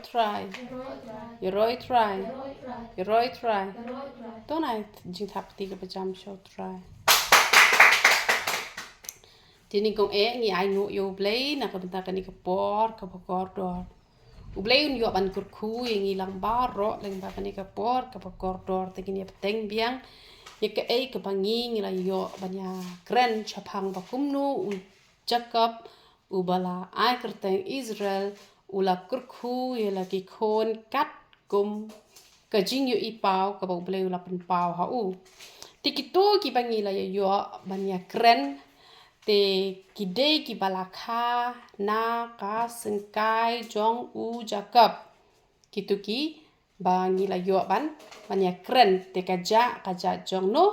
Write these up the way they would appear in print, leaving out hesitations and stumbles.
tryตัวไหนจริงทับตีกับประจำ show try ทีนี้กงงี้ไอ้งูอยู่เบลย์นะกับเป็นตากันนี่กับปอดกับกอดดออุเบลย์อยู่บันกุดคุยงี้ลังบ้าระลังบากันนี่กับปอดกับกอดดอแต่กินเนี่ยเต็งเบียงยังก็กับบังงี้งี้ละอยู่บันยาเกรนชะพังบักคุมนูอุจักกับอุบลาไอ้กระเตงอิสราเอลอุลากุดคุยละกิโคนกัดกุมก็จริงอยู่อีเปากับอุเบลย์ละเป็นเปาฮะอูที่กิตัวกิบังงี้ละอยู่บันยาเกรนte kidei ki balakha na ka sengkai jong u jacob kituki bangi la yo ban ya kren te kaja jong no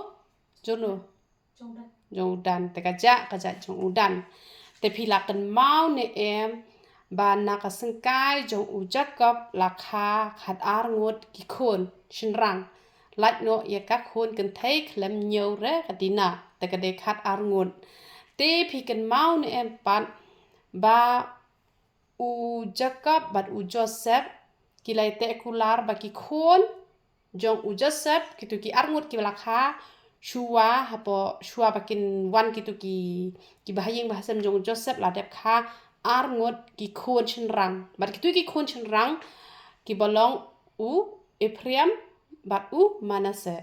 jong dan te kaja jong udan te philakan mau ne em ban na ka sengkai jong u jacob lakha khat ar ngot ki khon shinrang lat no ye ka khon kan thai khlem nyau re katina te ka de khat ar ngot te phi kan mau ne em pan ba u Jacob bat u Joseph kilai te kular ba ki khon jong u Joseph kitu ki arngut ki lakha shua hapo shua bakin wan kitu ki bahayeng bahasam jong Joseph la dep kha arngut ki khon chenrang bat kitu ki khon chenrang ki bolong u Ephraim bat u Manasseh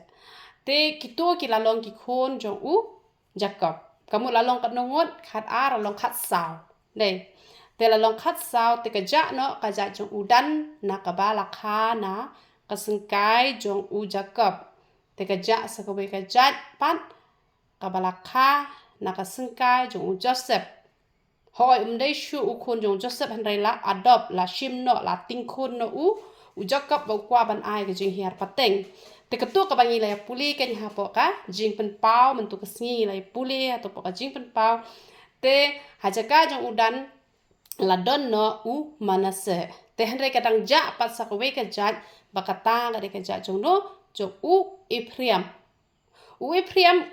te kitu ki lalong ki khon jong u Jacob kamu lalong kat nongot khat ar lalong khat saw dei te lalong khat saw te kaja no kaja jong udan na kabala kha na kasengkai jong u Jacob te kaja sakawe kaja pat kabala kha na kasengkai jong u Joseph hoi dei shu u khon jong Joseph han la adopt la shim no la ting khon no u Jacob ba kwa ban ai ke jing hiar pateng te ketu ka bangi la puli kan ha po ka jing pen pau mentu ka singi la puli atau po ka jing pen pau te hajaka jong udan la don no u Manasseh te han re kadang ja pat sakawe ka jat bakata ga de ka ja jong no jong u Ephraim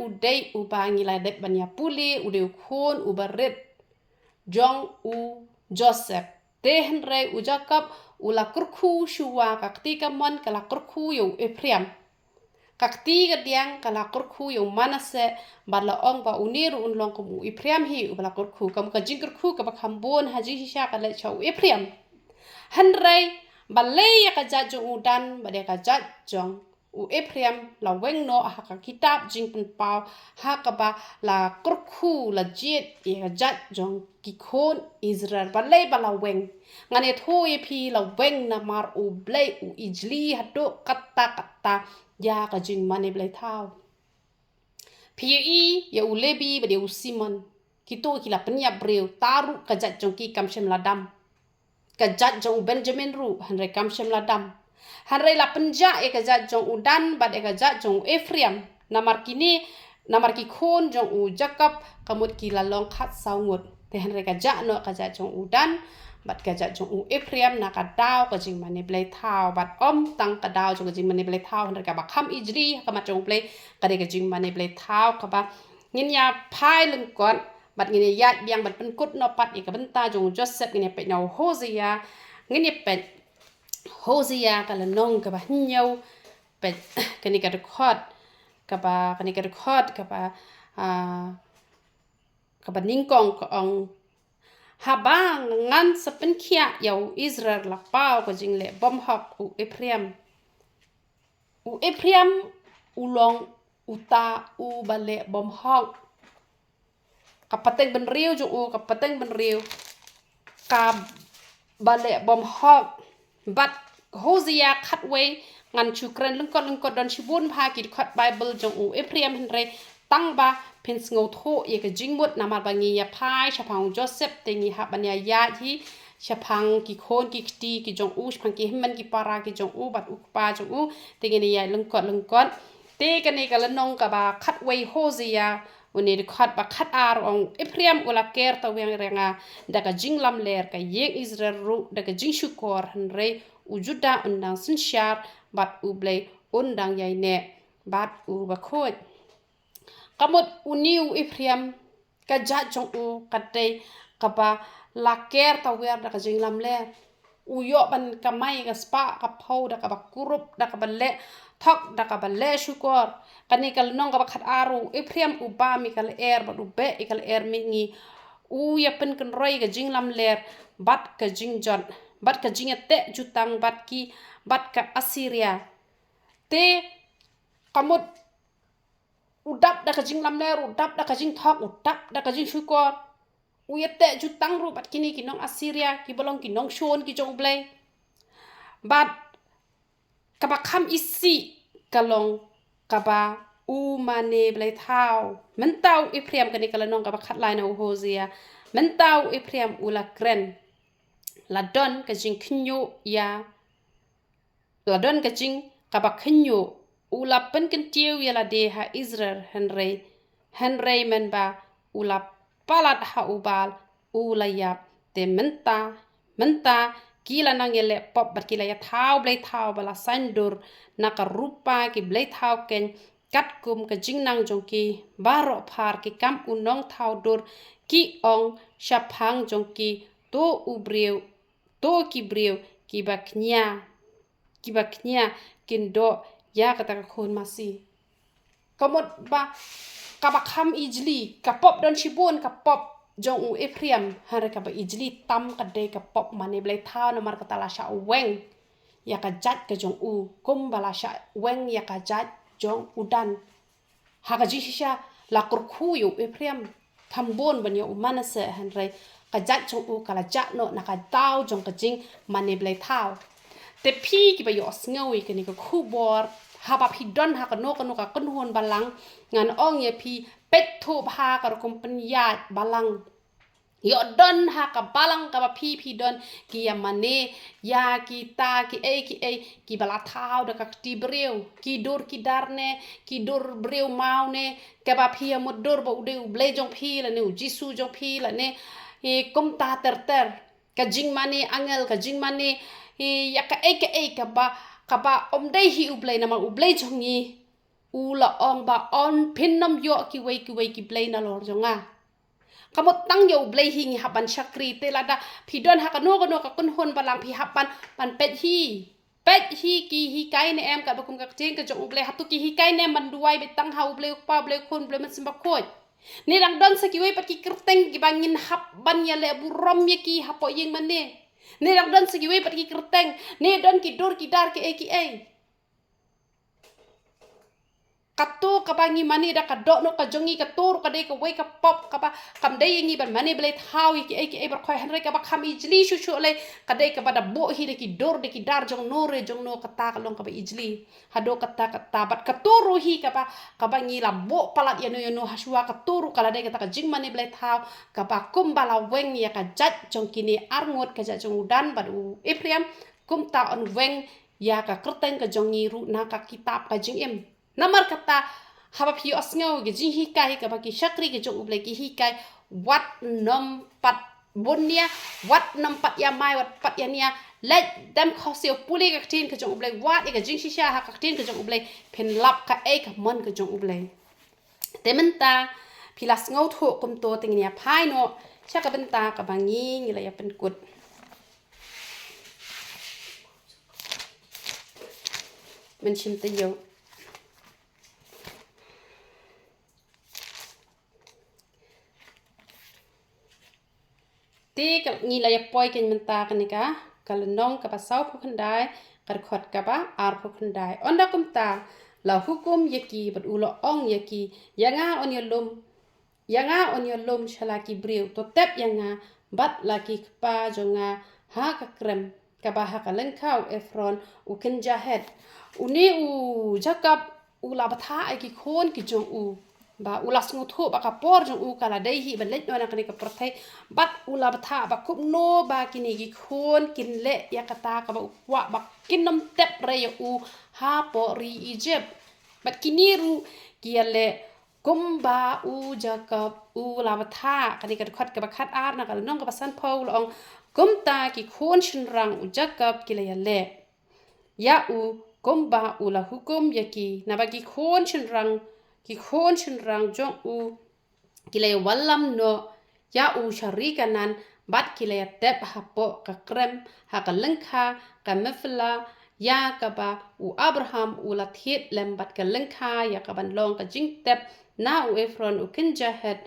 u dei u bangi la det banya puli u de khon u baret jong u Joseph te han re u Jacob u la kurku shuwa ka ketika mon ka la kurku yo Ephraim kakti kadiang kala kurku yung Manasseh bala ong ba uniru unlong kum Ephraim hi bala kurku kam ka jing kurku ka bakhambon haji hisha kala chau Ephraim hanrai balai ka jajong udan bade ka jajong u Ephraim laweng no ha ka kitab jing pen pau ha ka ba la kurku la jait ya jajong ki khon Israel balai balaweng ngane thoi phi laweng na mar u blai u ijli hado kata ya ka jing mane bleithaw phi ya u lebi ba de u simon kito kila penya breu taru ka jat jong ki kamshem ladam ka jat jong benjamin ru hanre kamshem ladam hanre la penja e ka jat jong udan ba de ka jat jong Ephraim namar ki khon jong u Jacob kamut ki la long khat sawngot te hanre ka jat no ka jat jong udan bat ka jat jong u Ephraim na ka daw ka jing mane bleithaw bat om tang ka daw jong jing mane bleithaw hanre ka ba kham ijri ka ma jong ble ka de ka jing mane bleithaw ka ba ngin ya phai lung kon bat ngin ya biang bat pen kut no pat e ka benta jong Joseph ngin pe nyau Hosea ngin pe Hosea ka la nong ka ba nyau pe ka ni ka record ka ba ningkong ka ong habang ngan sepen kia yau Israel la pau ko jing le bom hok u Ephraim ulong uta u bale bom hok kapateng ben riu ju u kapateng ben riu ka bale bom hok bat Hosea khatwe ngan chukren lengkot don shibun pha ki khat Bible jong u Ephraim henre tang ba pins ngau tho ye ka jingmut namar bangi ya phai chapang Joseph tengi ha banya ya hi chapang ki khon ki ti ki jong u chapang ki himman ki para ki jong u bat u pa jong u tengi ni ya lengkot te ka ne ka lanong ka ba khatwe Hosea uni de khat ba khat ar ong Ephraim ula ker ta weng renga daga jinglam ler ka yeng Israel ru daga jing shukor henre u Juda undang sinshar bat u blai undang yai ne bat u ba khoi kamut uniu Ephraim ka ja jong u kadai ka ba la ker ta wer daga jinglam ler uyo ban kamai ka spa ka pau da ka bakurup da ka bale thok da ka bale syukur kani kal nong ka bakhat aru Ephraim uba mi kal ba ube ikal mi ngi ya pen kan roi ka jing lam ler bat ka jing jon bat ka jing te jutang bat ka Assyria te kamut udap da ka jing lam ler udap da ka jing thok udap da ka jing syukur uyete jutang ru bat kini kinong Assyria ki bolong kinong shon ki jong blai bat kaba kham isi kalong kaba mane bleithaw mentau Ephraim kani kalanong kaba khatlai na Hosea mentau Ephraim ula kren ladon ka jing khnyo ya ladon ka jing kaba khnyo ula pen kentiu ya la de ha Israel Henry men ba ula palat ha ubal ulayap te menta kila nang yele pop bat kila ya thau bleithaw bala sandur nakarupa ki bleithaw ken katkum ka jingnang jongki baro phar ki kam unong thau dur ki ong shaphang jongki to ubreu to ki breu ki baknya kindo ya kata khon masi kamot ba kabakham ijli kapop don shibun kapop jong Ephraim hare kaba ijli tam kade kapop mane bleithaw na mar kata la sha weng ya ka jat ka jong kum bala sha weng ya ka jat jong udan haga jisha la kurkhu yu Ephraim thambon ban yo manase hanre ka jat jong kala jat no na ka taw jong ka jing mane bleithaw te pi ki ba yo sngawi kani ka khubor haba pi don ha ka no ka kunhon balang ngan ong ye pi pet thu bha ka kum penyat balang yo don ha ka balang ka ba pi don ki ya mane ya ki ta ki ki bala thau da ka ti breu ki dur ki darne ki dur breu maune ka ba pi mo dur bo de ble jong pi la ne jisu jong pi la ne e kum ta ter ka jing mane angel ka jing mane ya ka ba om dei hi ublei na ma ublei jongi ula ong ba on pinnam yo ki wei ki blei na lor jonga kamot tang yo ublei hi ngi haban shakri te lada pidon ha ka no ka kun hon balang pi haban pan pet hi ki hi kai ne em ka bakum ka ting ka jong ublei hatu ki hi kai ne man duai betang ha ublei pa ublei khon ublei man simba khoj ni rang don sa ki wei pat ki kerteng ki bangin haban ya le burom ye ki hapo yeng mane ni rang don segi we pat ki kerteng ni don ki dur ki dar ki kato ka bangi mani da ka dok no ka jongi ka tur ka de ka we ka pop ka ba kam de ngi ban mani bleithaw ki bar khoi hanre ka ba kham ijli shu le ka de ka ba da bo hi de ki dur de ki dar jong no ka ta ka long ka ba ijli hado ka ta bat ka turu hi ka ba ngi la bo palat ya no haswa ka turu kala de ka jing mani bleithaw ka ba kum bala weng ya ka jat jong kini arngot ka jat jong udan ba u Ephraim kum ta on weng ya ka kerteng ka jongi ru na ka kitab ka jing em namar kata haba pi osngau ge jing hikai ka baki shakri ge jong uble ki hikai wat nom pat bunya wat nom pat ya mai wat pat ya nia let them khosio pule ka tin ka jong uble wat e ka jing shisha ha ka tin ka jong uble pen lap ka e ka mon ka jong uble tementa pilas ngau tho kum to ting nia phai no cha ka benta ka bangi ngi la ya pen kut men chim te yo ti ka ngi la ya poi ken menta ka ni ka kalnong ka pasau phu khandai kar khot ka ba ar phu khandai onda kum ta la hukum yaki bat ulo ong yaki yanga on your lum shala ki breu to tep yanga bat la ki pa jonga ha ka krem ka ba ha ka len khau Ephron u ken jahet uni u jakap u la batha ai ki khon ki jong u ba ulas nguthu ba ka por jong u kala dei hi ban let no na kani ka prothai bat ula batha ba kup no ba kini gi khon kin le ya kata ka ba wa ba kinom tep re u ha po ri Egypt bat kini ru kiale kumba u jakap u la batha kani ka khat ka ba khat ar na ka nong ka san paul ong kumta ki khon shin rang u jakap kila ya le ya u kumba u la hukum ya ki na ba ki khon shin rang jong u kilay walam no ya u sharika nan bat kilaya tep hapo ka krem ha ka lengkha ka mefla ya ka ba u Abraham u lathit lem bat ka lengkha ya ka ban long ka jing tep na u Ephraim u kinjahet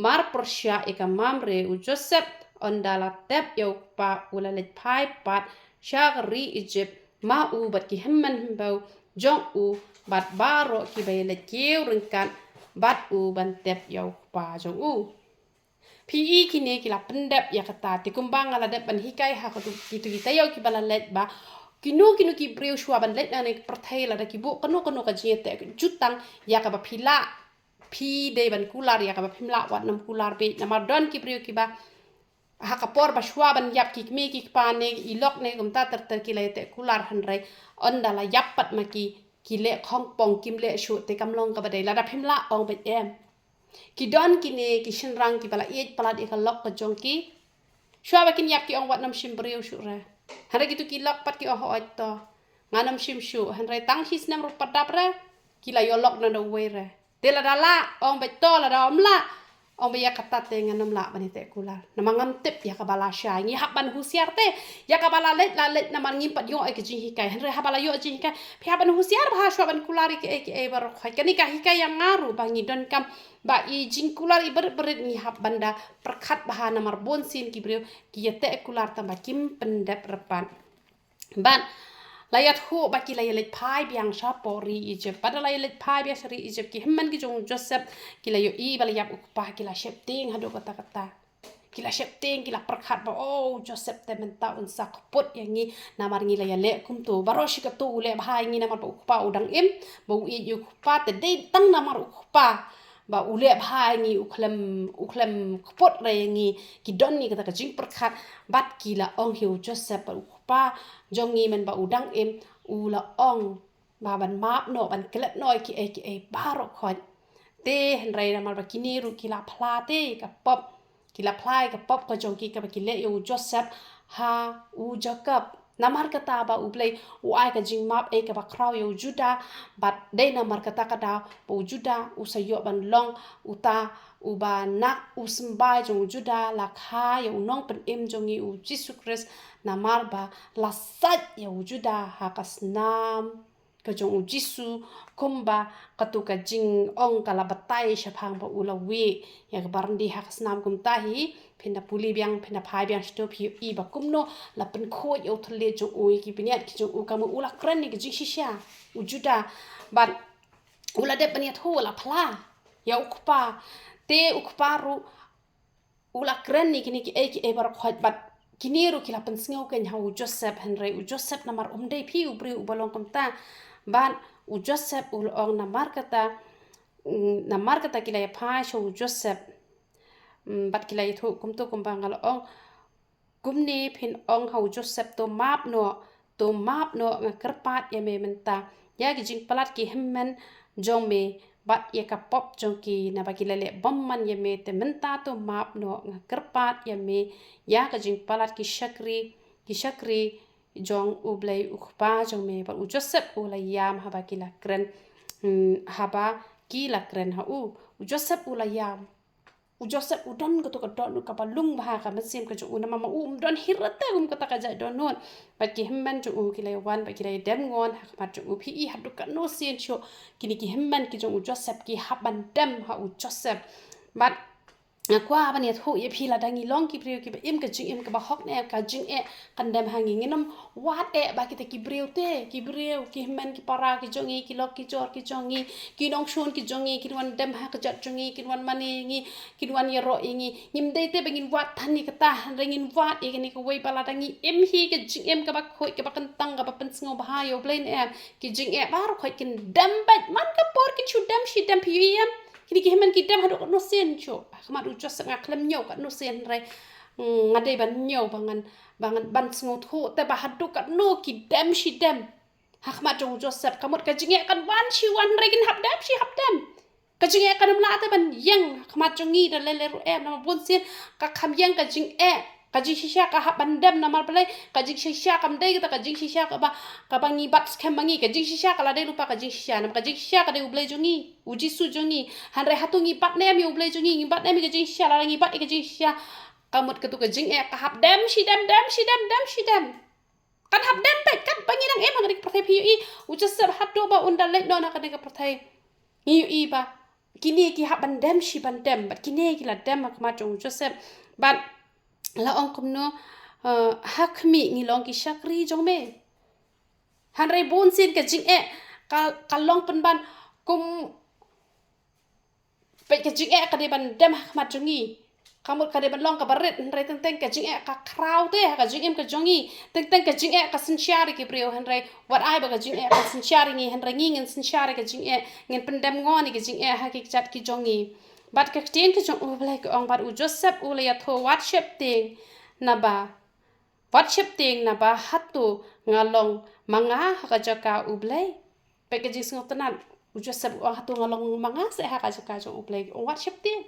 mar Persia ika Mamre u Joseph ondala tep yo pa u lalet pai pat shagri Egypt ma u bat ki hemman hembau jong u bat baro ki bay let kieu ringkat bat u ban tep yo pa jong u PE kini kila pendep ya kata ti kumbang ala dep ban hikai ha ko gitu kita yo ki bala let ba kinu ki breu shwa ban let na ne perthai la da ki bu kanu ka jete jutang ya ka ba phila phi de ban kular ya ka ba phimla wat nam kular be na mar don ki breu ki ba ha ka por ba shwa ban yap ki me ki pa ne ilok ne gum ta ter ki le te kular han rai onda la yap pat ma ki le khong pong kim le shu te kam long ka ba de la da phimla ong be em ki don kini ki shinrang ki bala iet pala di ka lok ka jongki shwa ba kin yap ki ong wat nam shim breu shu re hare gitu ki lok pat ki oh oi to nganam shim shu han rai tang his nam ru padap re ki la yo lok na do we re de la dala ong be to la da om la ong be ya kata te nganam la bani te kular na mangam tip ya ka bala sha ngi hab ban husiar te ya ka bala let na man ngim pat yo ai ki jing hikai han rai ha bala yo jing hikai phi ban husiar ba shwa ban kulari ki e bar khoi kani ka hikai yang ngaru bangi don kam ba i jing kular i berit ni hab banda perkhat bahana mar bonsin ki breu ki yete kular tamba kim pendep repan ban layat hu ba ki layat pai biang sha pori Egypt pada layat pai biang sari Egypt ki hemman ki jong Joseph ki layo i bal yap ukpa ki la shepting hado kata ki la shepting ki la perkhat ba oh Joseph te menta un sak pot yang ni namar ngi layat le kum tu baroshi ka tu le bahai ngi namar ba ukpa udang im ba u i ukpa te de tang namar ukpa ba ule bhai ni uklem khpot re ngi ki don ni kata ka jing perkhat bat ki la ong hiu Joseph ba ukpa jongi men ba udang em ula ong ba ban map no ban klet noi ki e baro khot te hen re na mal ba kini ru ki la phla te ka pop ki la phlai ka pop ka jongi ka ba ki le yo Joseph ha u Jacob namar kata ba ublay uai ka jing map e ka ba kraw yo juda bat de namar kata kada bo juda usayo ban long uta uba nak usmbai jong juda la kha yo nong pen em jongi u Jesus Christ namar ba la sat yo juda ha kasnam ka jong u jisu kumba katu ka jing ong kala batai shapang ba ulawi ya ka barndi ha kasnam kum tahi pina puli biang pina phai biang stop hi i ba kumno la pen kho yo thale jo oi ki piniat ki jo u kamu ula kran ni ki shisha u juda ban ula de paniat ho la phla ya ukpa te ukpa ru ula kran ni ki e bar khot bat kini ru ki la pen sngo ken ha u Joseph henry u Joseph namar umdei phi u bri u balong kam ta ban u Joseph ul ong namar kata ki la ya phai sho u Joseph bat kilai thu kum to kum bangal ong kumni phin ong hau Joseph to map no nga kerpat ya me menta ya gi jing palat ki hemmen jong me bat ya ka pop jong ki na ba kilale bomman ya me te menta to map no nga kerpat ya me ya ka jing palat ki shakri jong ublay ukpa jong me ba u Joseph ula yam haba kila kren haba kila kren ha u Joseph ula yam u Joseph udon ko to ka don ka palung ba ka masim ka ju una mama don hirata ka ta ka ja don non ba ki hemman ju ki le wan ba ki le dem ngon ha ka ju phi i hadu ka no sin sho kini ki hemman ki ju Joseph ki haban dem ha u Joseph but kwa ban yat ho ye phila dangi long ki priu ki ba im ka jing im ka ba hok ne ka jing e kan dem hangi nginam wat e ba ki te ki briu ki hemman ki para ki jongi ki lok ki jor ki jongi ki nong shon ki jongi ki wan dem ha ka jat jongi ki wan mani ngi ki wan ye ro ngi nim de te bangin wat thani ka ta ringin wat e ni ko wei pala dangi im hi ka jing em ka ba khoi ka ba kan tang ka ba pen sngo ba ha yo blain e ki jing e ba ro khoi kin dem ba man ka por ki chu dem shi dem pi yam kini ki hemen ki dem hadu no sen cho khmat u Joseph nga klem nyo ka no sen re ngade ban nyo bangan ban sngo tho te ba hadu ka no ki dem shi dem khmat u Joseph kamot ka jinge kan wan shi wan re kin hab dem shi hab dem ka jinge kan mla te ban yang khmat jongi da le ru em na bon sen ka kham yang ka jing e ka jing shisha ka hab ban dem na mar ple ka jing shisha kam dei ka jing shisha ka ba ngi bat skam mangi ka jing shisha ka la de lupa ka jing shisha na ka jing shisha ka de ublei jongi uji su jongi han re hatungi bat ne mi ublei jongi ngi bat ne mi ka jing shisha la ngi bat ka jing shisha kamut ketu ke jing kahap dem shidam kan hap dem pet kan pangirang hangrik pertai PUI ujasab hatu ba undal let no na kan ke pertai PUI ba kini ki hap bandem shi bandem bat kini ki la dem mak macung ujasab bat la ong kumno hakmi ngilong ki shakri jongme hanrei bon sin ke jing kalong penban kum pet ke jing ka de bandem hak matungi kamut ka de ban long ka baret hanrei teng ke jing ka kraw te ka jing ka jongi teng ka jing ka sinsyari ki brio hanrei wat ai ba ka jing ka sinsyari ngi hanrei ngi ngin sinsyari ka jing ngin pendem ngoni ka jing ha ki chat ki jongi bat ka tin ka jong ulai ka ong bat u joseph ulai tho worship ting na ba worship ting na ba hatu ngalong manga ka jaka ublai pe ka jing ngotanan u joseph hatu ngalong manga se ha ka jaka jong ublai worship ting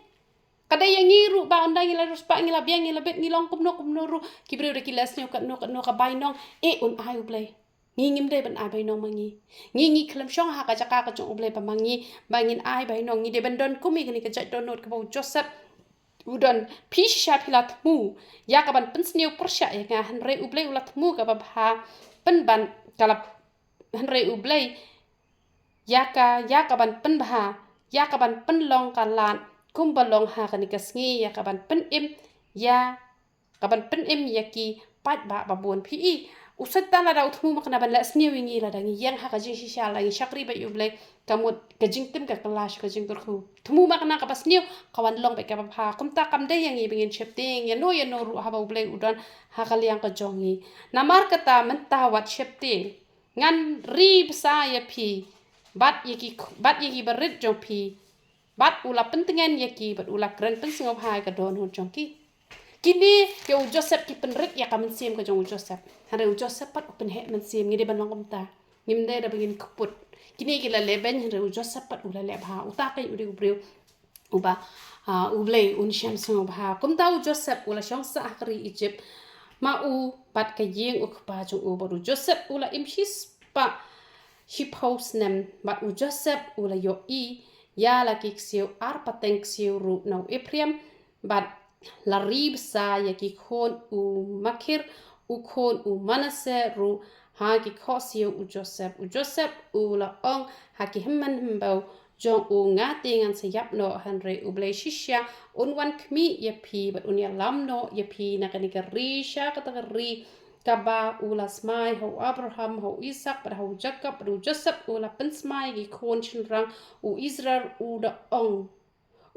kadai yang ngiru ba anda ngila rus pa ngila biang ngila bet ngilong kumno ru kibri ure kilas nyo ka no ka bainong un ai ublai ngingim de ban ai bainong mangi ngingi klam shong ha ka jaka ka jong ublai pa mangi bangin ai bainong ngi de ban don kumi gni ka jat don not ka bau joseph udon pisha pilat mu ya ka ban pensniu persya ya nga hanrei ublai ulat mu ka ba penban kalap hanrei ublai ya ka ban penbha ya ka ban penlong kalan kumbalong ha kanikas ngi ya kaban penim ya kaban penim yaki pat ba babon PI usat tala da utmu makna ban la sniu ngi la dangi yang ha ka jing shisha la ngi shakri ba yublai kamut ka jing tim ka clash ka jing turku tumu makna ka pasniu kawan long ba ka ba kumta kam de yang ngi bingin shepting ya no ru ha ba ublai udon ha ka liang ka jongi namar kata menta wat shepting ngan ri bsa ya pi bat yaki berit jong pi bat ula pentingan yaki bat ula keren pensingop hai ka don hon jongki kini ke u joseph ki penrik ya ka mensim ka jong u joseph hare u joseph pat open he mensim ngi de ban long ta ngimde da begin kaput kini ki la leben hare u joseph pat ula le bha uta kai u de ubreu uba ublei un sham song bha kum ta u joseph ula shong sa akri egypt ma u pat ka yeng u pa jong u ba u joseph ula imshis pa shi post nem bat u joseph ula yo ya la kiksiu arpateng ksiu ru nau Ephraim bat la ribsa ya ki khon u makir u khon u manase ru ha ki khosiu u joseph u la ong ha ki himman himbau jong u ngati ngan sayap no hanre u blai shisha un wan kmi ya pi bat un ya lam no ya pi na kani ka risha kata ri kaba ula smai ho Abraham ho Isaac pada ho Jacob pada Joseph ula pensmai gi kon chinrang u Israel u da ong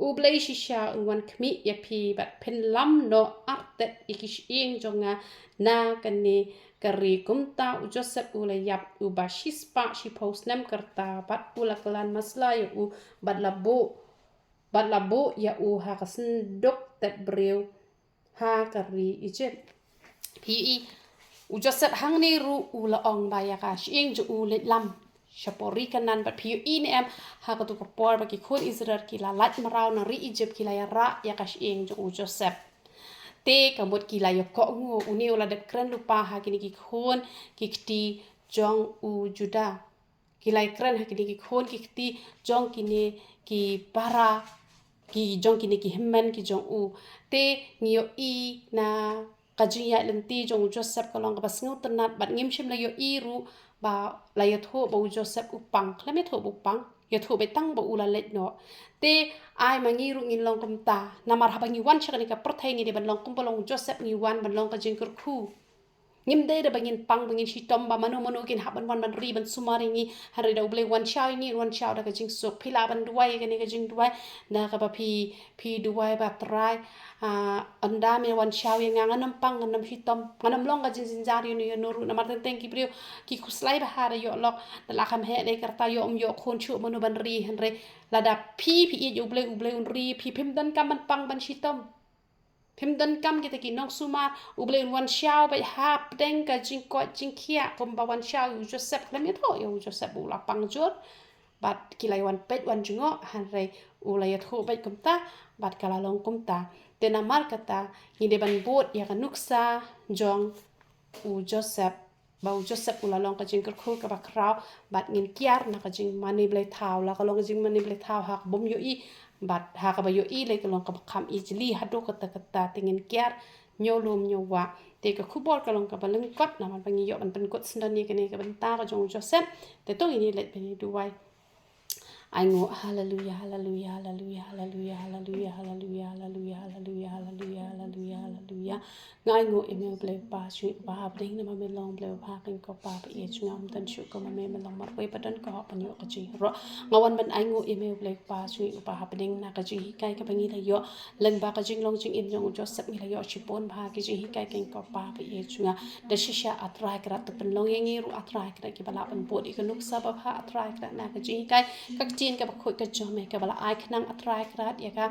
u blai shisha un kmi ya pi bat pen lam no arte ikish ing jonga na kani kari kumta u Joseph ula yap u bashispa shi post nem kerta bat ula kelan masla ya u bat labo ya u ha kasendok tet breu ha kari Egypt PI u Joseph hang ni ru u la ong ba ya ka shing ju u let lam shapori kanan bat PUI ni em ha ka tu ka por ba ki khun Israel ki la lat marau na ri Egypt ki la ya ra ya ka shing ju u Joseph te ka mot ki la yo ko ngu u ni ula de kren lupa ha ki ni ki khun ki kti jong u Juda ki la kren ha ki ni ki khun ki kti jong ki ni ki para ki jong ki ni ki himmen ki jong u te ngiyo na kajiya lenti jong Joseph kalong ka basngu tenat bat ngim shim la yo ru ba la yo tho ba Joseph upang klame tho upang yo tho be tang ba ula let no te ai mangi ru ngin long kumta namar ha bangi wan chakani ka perthai ngi de ban long kum bolong Joseph ngi wan ban long ka jing kur khu ngim de da bangin pang bangin shitom ba mano kin haban wan ban ri ban sumari ngi hare da uble wan chau ni wan chau da ka jing sok phila ban duai ka ni ka jing duai na ka ba pi duai ba trai anda me wan chau yang nganam pang nganam shitom nganam long ka jing jari ni no ru na mar teng ki brio ki kuslai ba hare yo lok da la kham he de karta yo yo khon chu mano ban ri hanre la da pi uble un ri pi phim dan kam ban pang ban shitom phim dan kam kita ki nong suma uble wan shao ba hap deng ka jing ko jing kia kom ba wan shao u Joseph la mi tho yo Joseph u la pang jor bat kilai wan pet wan jungo han re u la yatho ba kom ta bat kala long kom ta tena mar kata ni de ban bot ya kanuksa jong u Joseph ba u Joseph u la long ka jing ko ka ba krau bat ngin kiar na ka jing mani bleithaw la ka long jing mani bleithaw ha bom yo บัดหากบอยู่อีเลยก็ลองกับคำอีจลีฮัดโดกตะกตาติงินแก่โยลมโยวะแต่ก็คู่บอลก็ลองกับลึงกดนะมันเป็นยอมันเป็นกดสันนี่กันนี่กับเป็นตาก็จงจะเซ็ตแต่ต้องอย่างนี้เลยเป็นดูไว้ไอ้งูฮาเลลูยาฮาเลลูยาฮาเลลูยาฮาเลลูยาฮาเลลูยาฮาเลลูยาฮาเลลูยาฮาเลลูยาฮาเลลูยาฮาเลลูยาฮาเลลูยาง่ายงูเอเมลเปลวปาชุยปาบดิ้งนะมันลองเปลวพากันก็ปาไปเอชงามตันชุก็มันลองมาไว้ประดันก็ปัญญากจีรองวันมันไอ้งูเอเมลเปลวปาชุยปาบดิ้งนะกจีฮิกายกับงี้เลยยอเล่นบากจิงลงจิงอิมยองจอสับงี้เลยยอชิปอนพากจีฮิกายกันก็ปาไปเอชงาเดชิชาอัตรายกระตุเป็นลงยังงี้รู้อัตรายกระกิบลาเป็นปวดอีกนุกซาบพาอัตรายกระนากจีฮิกายกักจีนกับคุยกับจอมกับบลาไอขนังอัตรายกระดยา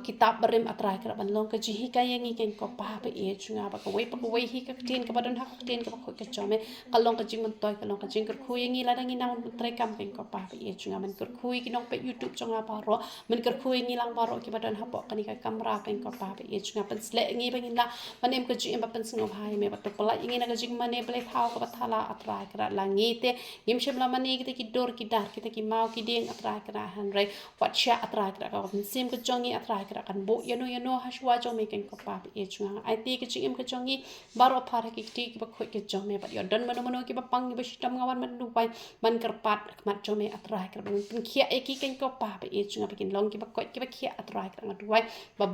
กิตาบบริมอัตรายกระบันลงกับจีฮิกายังงี้กันก็ปาไปเอชงาปะกวยฮิกจีนกับบันทักจีนกับคุยกับจอมกัลลงกับจิงมันต่อยกัลลงกับจิงกับคุยยังงี้แล้วยังงี้นางมันตรายกรรมกันก็ปาไปเอชงามันกับคุยกินน้องไปยูทูบจงอาบารอมันกับคุยงี้ลังบารอกิบันทักบอกกันนี่กับกัมรากันก็ปาไปเอชงาเป็นสเลงี้ไปงี้ละมันเอ็มกับจิงมันเป็นสงบหายเมื่อบัดตกปลายังงี้นะกับจิงมันเอ็มbleithawกับบัดทาลาอัตรายกระลังงี้เตยิมเชมลามันนี่กิตกิดดอร์กิดาร์กิตกิมากิเดียงอัตรายกระหันไรวัดเชอัตรายกระกันซิมกจงีอัตรายกระกันโบยโนฮัชวาจงมีกันก็ปาไปเอชงาไอตีกจิมกจงีบารอพาร์กิตีกิบคุยกจมีบัดยอดันมันกิบปังกิบชิตามงาวันมันดูไปมันกระปัดมัดจมีอัตรายกระเป็นเขียเอกิกันก็ปาไปเอชงาไปกินลองกิบคุยกิบเขียอัตรายกระมาดูไว้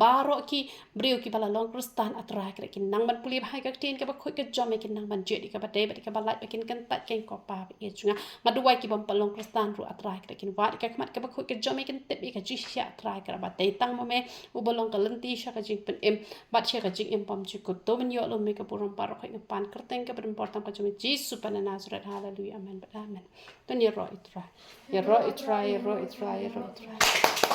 บารอกิบริวกิบลาลองคริสตันอัตรายกระกินนังมันปุลีบให้กตีนกิบคุยกจมีกินนังมันเจดีกิบเดบัดกิบไลไปกินกันตัดกันก็ปาไปเอชงามาดูไว้กิบปลองคริสตันรูอัตรายกระกินวัดกิบมัดกิบคุยกจมีกันเต็บอีกจิเชียอัตรายกระบัดเตตั้งมาเมอุบลงกัลันตีชะกจิงเป็นเอ็มบัดเชกจิงเอ็มปั๊มจิกุตโตมันยอลมีกับปุรมปารขยปานกระเตงกับเป็นปอร์ตังกจมีจีสุปนานาสุรฮาเลลูยาอาเมนอาเมนตัวนี้รออิตรายรออิตราย